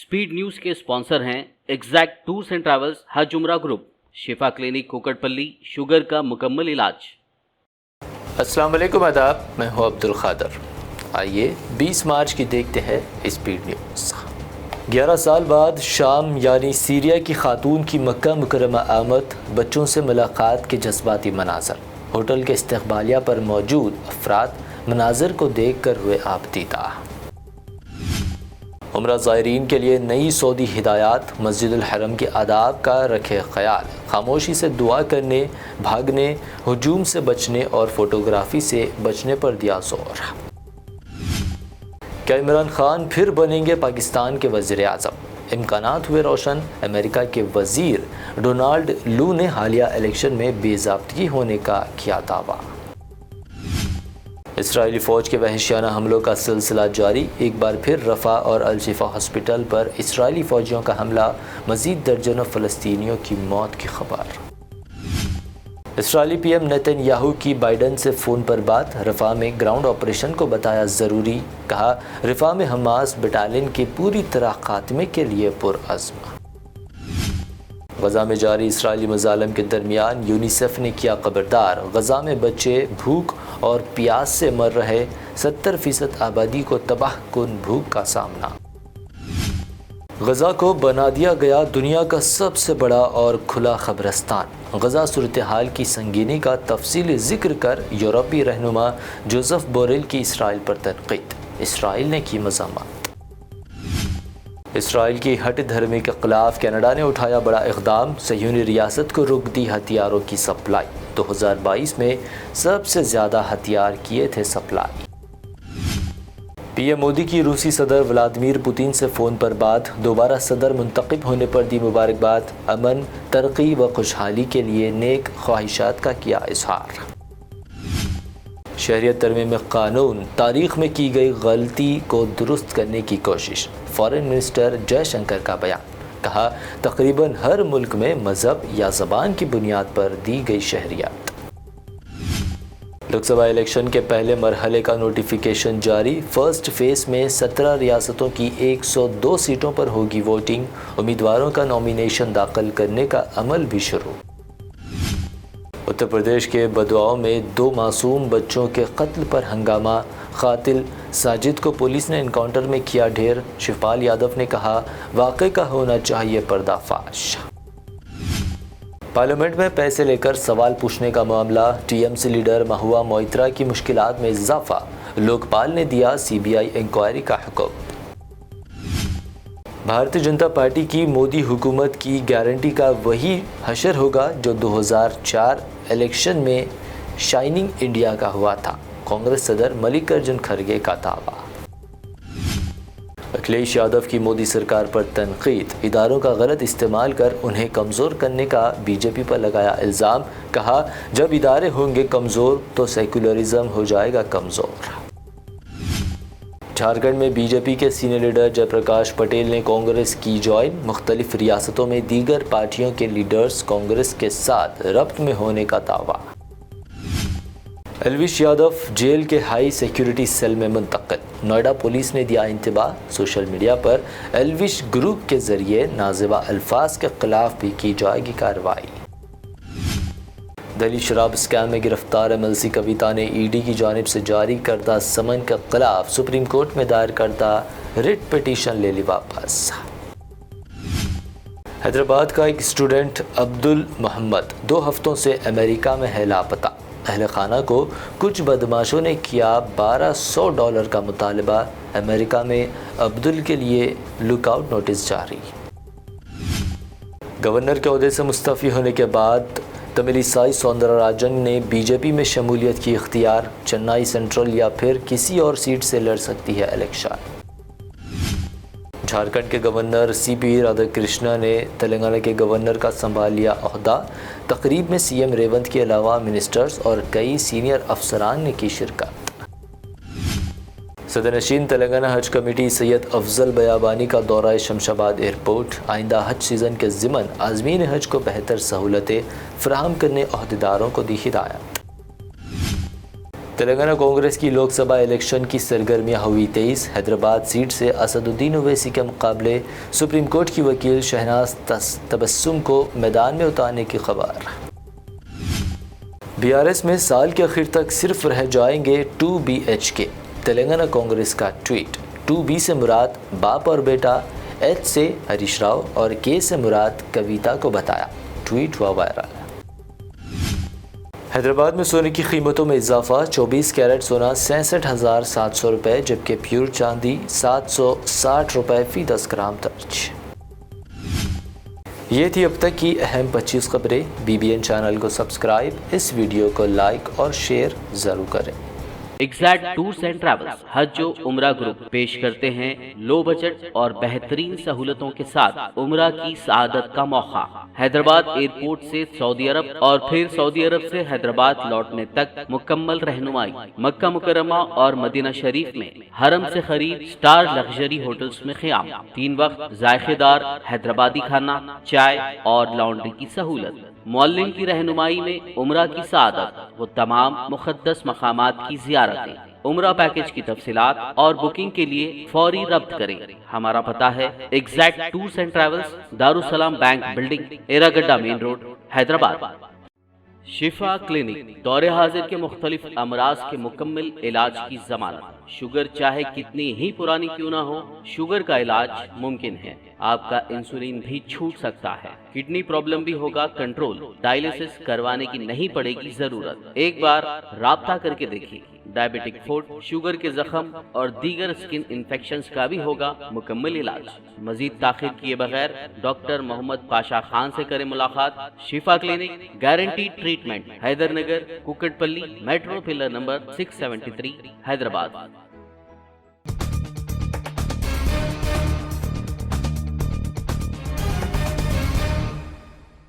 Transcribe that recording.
Speed news के sponsor हैं exact tours and travels, हज उम्रा ग्रुप, शिफा क्लिनिक कुकटपल्ली, शुगर का मुकम्मल इलाज। अस्सलाम वालेकुम, आदाब, मैं हूं अब्दुल खादर। आइए 20 मार्च की देखते हैं स्पीड न्यूज़। 11 साल बाद शाम यानी सीरिया की खातून की मक्का मुकर्रमा आमद, बच्चों से मुलाकात के जज्बाती मनाजर, होटल के इस्तकबालिया पर मौजूद अफराद मनाजर को देख कर हुए आपदीदा। उम्रा ज़ायरीन के लिए नई सऊदी हिदायत, मस्जिदुल हरम के आदाब का रखे ख्याल, खामोशी से दुआ करने, भागने, हुजूम से बचने और फोटोग्राफी से बचने पर दिया जोर। क्या इमरान खान फिर बनेंगे पाकिस्तान के वज़ीर आज़म? इम्कानात हुए रोशन। अमेरिका के वज़ीर डोनाल्ड लू ने हालिया इलेक्शन में बेज़ाब्तगी होने का किया दावा। इसराइली फ़ौज के वहशियाना हमलों का सिलसिला जारी, एक बार फिर रफ़ा और अल-शिफा हॉस्पिटल पर इसराइली फ़ौजियों का हमला, मज़ीद दर्जनों फ़लस्तीनियों की मौत की खबर। इसराइली पीएम नेतन्याहू की बाइडन से फ़ोन पर बात, रफ़ा में ग्राउंड ऑपरेशन को बताया ज़रूरी, कहा रफ़ा में हमास बटालियन के पूरी तरह खात्मे के लिए पुरअज़्म। गज़ा में जारी इसराइली मज़ालिम के दरमियान यूनिसेफ ने किया खबरदार, गज़ा में बच्चे भूख और प्यास से मर रहे, 70% आबादी को तबाह कुन भूख का सामना। गज़ा को बना दिया गया दुनिया का सबसे बड़ा और खुला ख़बरस्तान, गज़ा सूरत हाल की संगीनी का तफसीली ज़िक्र कर यूरोपीय रहनुमा जोसेफ बोरेल की इसराइल पर तनक़ीद, इसराइल ने की मज़म्मत। इसराइल की हट धर्मी के खिलाफ कनाडा ने उठाया बड़ा इक़दाम, सह्यूनी रियासत को रोक दी हथियारों की सप्लाई, 2022 में सबसे ज़्यादा हथियार किए थे सप्लाई। पीएम मोदी की रूसी सदर व्लादिमीर पुतिन से फ़ोन पर बात, दोबारा सदर मुंतखब होने पर दी मुबारकबाद, अमन, तरक्की व खुशहाली के लिए नेक ख्वाहिशात का किया इजहार। शहरियत तरमीम कानून, तारीख़ में की गई गलती को दुरुस्त करने की कोशिश, फॉरेन मिनिस्टर जयशंकर का बयान, कहा तकरीबन हर मुल्क में मज़हब या ज़बान की बुनियाद पर दी गई शहरियत। लोकसभा इलेक्शन के पहले मरहले का नोटिफिकेशन जारी, फर्स्ट फेज़ में 17 रियासतों की 102 सीटों पर होगी वोटिंग, उम्मीदवारों का नॉमिनेशन दाखिल करने का अमल भी शुरू। उत्तर प्रदेश के बदवाओं में 2 मासूम बच्चों के कत्ल पर हंगामा, कातिल साजिद को पुलिस ने एनकाउंटर में किया ढेर, शिवपाल यादव ने कहा वाक़े का होना चाहिए पर्दाफाश। पार्लियामेंट में पैसे लेकर सवाल पूछने का मामला, टीएमसी लीडर महुआ मोइत्रा की मुश्किलात में इजाफा, लोकपाल ने दिया सीबीआई इंक्वायरी का हुक्म। भारतीय जनता पार्टी की मोदी हुकूमत की गारंटी का वही हशर होगा जो 2004 इलेक्शन में शाइनिंग इंडिया का हुआ था, कांग्रेस सदर मल्लिकार्जुन खड़गे का दावा। अखिलेश यादव की मोदी सरकार पर तनकीद, इदारों का गलत इस्तेमाल कर उन्हें कमज़ोर करने का बीजेपी पर लगाया इल्ज़ाम, कहा जब इदारे होंगे कमज़ोर तो सेकुलरिज्म हो जाएगा कमज़ोर। झारखंड में बीजेपी के सीनियर लीडर जयप्रकाश पटेल ने कांग्रेस की ज्वाइन, मुख्तलिफ रियासतों में दीगर पार्टियों के लीडर्स कांग्रेस के साथ रब्त में होने का दावा। एल्विश यादव जेल के हाई सिक्योरिटी सेल में मुंतकिल, नोएडा पुलिस ने दिया इंतबाह, सोशल मीडिया पर एल्विश ग्रुप के जरिए नाज़िबा अल्फाज के खिलाफ भी की जाएगी कार्रवाई। दिल्ली शराब स्कैम में गिरफ्तार एमएलसी कविता ने ईडी की जानिब से जारी करदा समन के खिलाफ सुप्रीम कोर्ट में दायर करदा रिट पिटीशन ले ली वापस। हैदराबाद का एक स्टूडेंट अब्दुल मोहम्मद 2 हफ्तों से अमेरिका में है लापता, अहले खाना को कुछ बदमाशों ने किया $1200 का मुतालबा, अमेरिका में अब्दुल के लिए लुकआउट नोटिस जारी। गवर्नर के ओहदे से मुस्तफ़ी होने के बाद तमिलिसाई सौंदरराजन ने बीजेपी में शमूलियत की इख्तियार, चेन्नई सेंट्रल या फिर किसी और सीट से लड़ सकती है इलेक्शन। झारखंड के गवर्नर सीपी राधाकृष्णा ने तेलंगाना के गवर्नर का संभाल लिया ओहदा, तकरीब में सीएम रेवंत के अलावा मिनिस्टर्स और कई सीनियर अफसरान ने की शिरकत। सदरनशीन तेलंगाना हज कमेटी सैयद अफजल बयाबानी का दौरा शमशाबाद एयरपोर्ट, आइंदा हज सीज़न के ज़िमन आज़मीन हज को बेहतर सहूलतें फ़राहम करने अहदेदारों को दी हिदायत। تلنگانہ کانگریس کی لوک سبھا الیکشن کی سرگرمیاں ہوئی تیز۔ حیدرآباد سیٹ سے اسد الدین اویسی کے مقابلے سپریم کورٹ کی وکیل شہناز تبسم کو میدان میں اتارنے کی خبر۔ BRS میں سال کے آخر تک صرف رہ جائیں گے 2 BHK، تلنگانہ کانگریس کا ٹویٹ۔ 2B سے مراد باپ اور بیٹا، H سے ہریش راؤ اور K سے مراد کویتا کو بتایا، ٹویٹ ہوا وائرل۔ حیدرآباد میں سونے کی قیمتوں میں اضافہ، 24 کیرٹ سونا 66,700 روپے جبکہ پیور چاندی 760 روپے فی 10 گرام درج۔ یہ تھی اب تک کی اہم 25 خبریں۔ BBN چینل کو سبسکرائب، اس ویڈیو کو لائک اور شیئر ضرور کریں۔ ایگزیکٹ ٹورز اینڈ ٹریولز حج و عمرہ گروپ پیش کرتے ہیں لو بجٹ اور بہترین سہولتوں کے ساتھ عمرہ کی سعادت کا موقع۔ حیدرآباد ایئرپورٹ سے سعودی عرب اور پھر سعودی عرب سے حیدرآباد لوٹنے تک مکمل رہنمائی۔ مکہ مکرمہ اور مدینہ شریف میں حرم سے قریب سٹار لگژری ہوٹلز میں قیام، 3 وقت ذائقے دار حیدرآبادی کھانا، چائے اور لانڈری کی سہولت۔ معلم کی رہنمائی میں عمرہ کی سعادت، وہ تمام مقدس مقامات کی زیارتیں۔ عمرہ پیکج کی تفصیلات اور بکنگ کے لیے فوری رابطہ کریں۔ ہمارا پتہ ہے exact tours and travels, Darussalam bank building, Erragadda main road, Hyderabad. Shifa clinic دور حاضر کے مختلف امراض کے مکمل علاج کی ضمانت۔ شوگر چاہے کتنی ہی پرانی کیوں نہ ہو، شوگر کا علاج ممکن ہے۔ آپ کا انسولین بھی چھوٹ سکتا ہے، کڈنی پرابلم بھی ہوگا کنٹرول، ڈائلیسس کروانے کی نہیں پڑے گی ضرورت۔ ایک بار رابطہ کر کے دیکھیے۔ ڈائبیٹک فوڈ، شوگر کے زخم اور دیگر اسکن انفیکشنز کا بھی ہوگا مکمل علاج۔ مزید تاخیر کیے بغیر ڈاکٹر محمد پاشا خان سے کریں ملاقات۔ Shifa clinic, guarantee treatment, Hyder Nagar, Kukatpally, metro pillar number 673، Hyderabad.